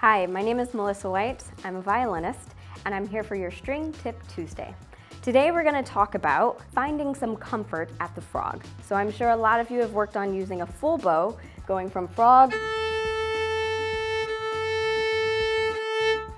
Hi, my name is Melissa White. I'm a violinist, and I'm here for your String Tip Tuesday. Today we're going to talk about finding some comfort at the frog. So I'm sure a lot of you have worked on using a full bow, going from frog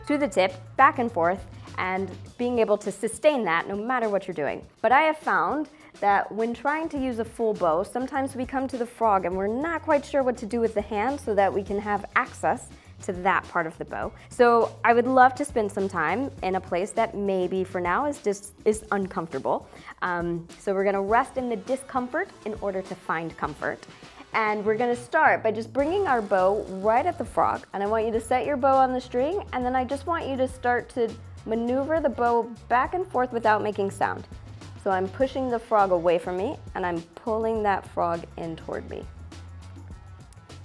to the tip, back and forth, and being able to sustain that no matter what you're doing. But I have found that when trying to use a full bow, sometimes we come to the frog and we're not quite sure what to do with the hand so that we can have access to that part of the bow. So I would love to spend some time in a place that maybe for now is uncomfortable. So we're gonna rest in the discomfort in order to find comfort. And we're gonna start by just bringing our bow right at the frog. And I want you to set your bow on the string, and then I just want you to start to maneuver the bow back and forth without making sound. So I'm pushing the frog away from me, and I'm pulling that frog in toward me.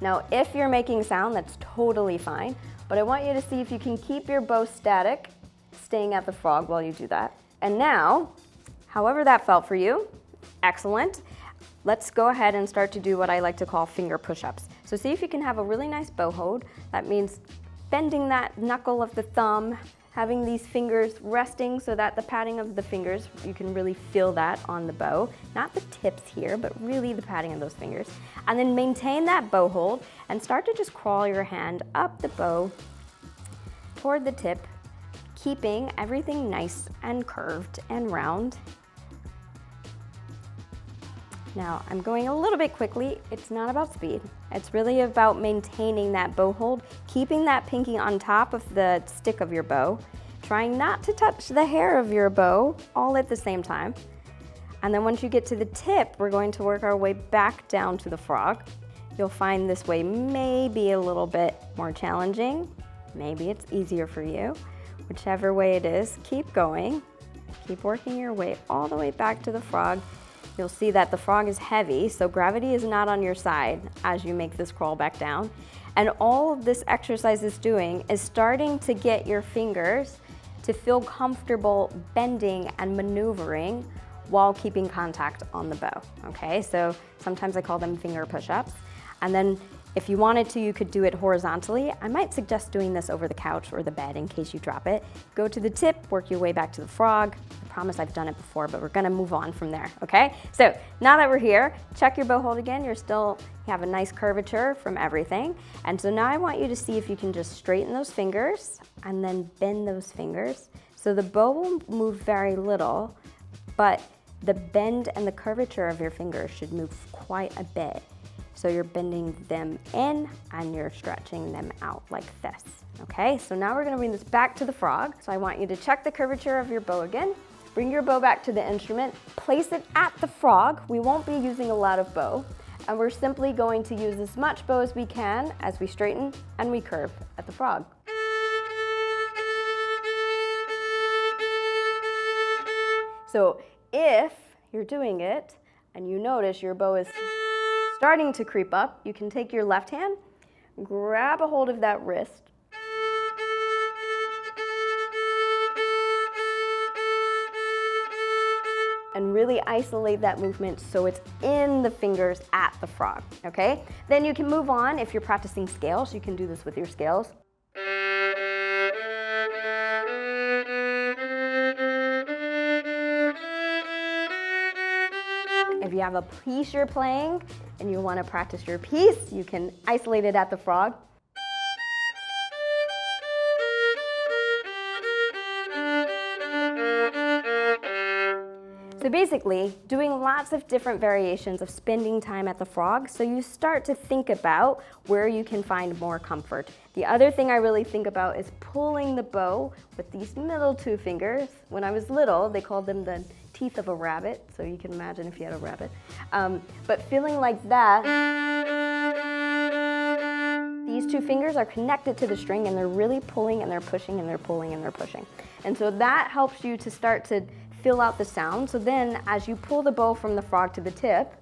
Now, if you're making sound, that's totally fine, but I want you to see if you can keep your bow static, staying at the frog while you do that. And now, however that felt for you, excellent. Let's go ahead and start to do what I like to call finger push-ups. So see if you can have a really nice bow hold. That means bending that knuckle of the thumb, having these fingers resting so that the padding of the fingers, you can really feel that on the bow. Not the tips here, but really the padding of those fingers. And then maintain that bow hold and start to just crawl your hand up the bow toward the tip, keeping everything nice and curved and round. Now, I'm going a little bit quickly. It's not about speed. It's really about maintaining that bow hold, keeping that pinky on top of the stick of your bow, trying not to touch the hair of your bow all at the same time. And then once you get to the tip, we're going to work our way back down to the frog. You'll find this way may be a little bit more challenging. Maybe it's easier for you. Whichever way it is, keep going. Keep working your way all the way back to the frog. You'll see that the frog is heavy, so gravity is not on your side as you make this crawl back down. And all of this exercise is doing is starting to get your fingers to feel comfortable bending and maneuvering while keeping contact on the bow, okay? So sometimes I call them finger push-ups. And then if you wanted to, you could do it horizontally. I might suggest doing this over the couch or the bed in case you drop it. Go to the tip, work your way back to the frog. I promise I've done it before, but we're gonna move on from there, okay? So now that we're here, check your bow hold again. You have a nice curvature from everything. And so now I want you to see if you can just straighten those fingers and then bend those fingers. So the bow will move very little, but the bend and the curvature of your fingers should move quite a bit. So you're bending them in and you're stretching them out like this, okay? So now we're gonna bring this back to the frog. So I want you to check the curvature of your bow again. Bring your bow back to the instrument, place it at the frog. We won't be using a lot of bow, and we're simply going to use as much bow as we can as we straighten and we curve at the frog. So if you're doing it and you notice your bow is starting to creep up, you can take your left hand, grab a hold of that wrist, and really isolate that movement so it's in the fingers at the frog, okay? Then you can move on. If you're practicing scales, you can do this with your scales. If you have a piece you're playing and you want to practice your piece, you can isolate it at the frog. So basically, doing lots of different variations of spending time at the frog, so you start to think about where you can find more comfort. The other thing I really think about is pulling the bow with these middle two fingers. When I was little, they called them the teeth of a rabbit, so you can imagine if you had a rabbit. But feeling like that, these two fingers are connected to the string and they're really pulling and they're pushing and they're pulling and they're pushing. And so that helps you to start to fill out the sound. So then as you pull the bow from the frog to the tip,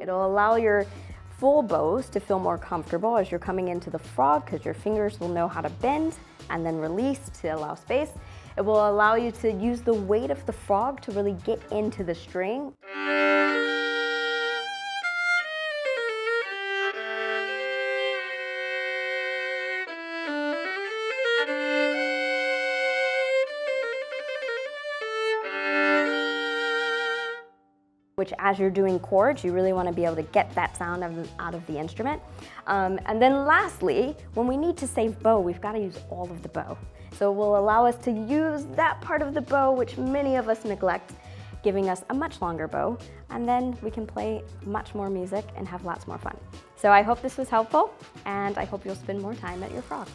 it'll allow your full bows to feel more comfortable as you're coming into the frog, because your fingers will know how to bend and then release to allow space. It will allow you to use the weight of the frog to really get into the string. Which, as you're doing chords, you really want to be able to get that sound out of the instrument. And then lastly, when we need to save bow, we've got to use all of the bow. So it will allow us to use that part of the bow, which many of us neglect, giving us a much longer bow, and then we can play much more music and have lots more fun. So I hope this was helpful, and I hope you'll spend more time at your frog.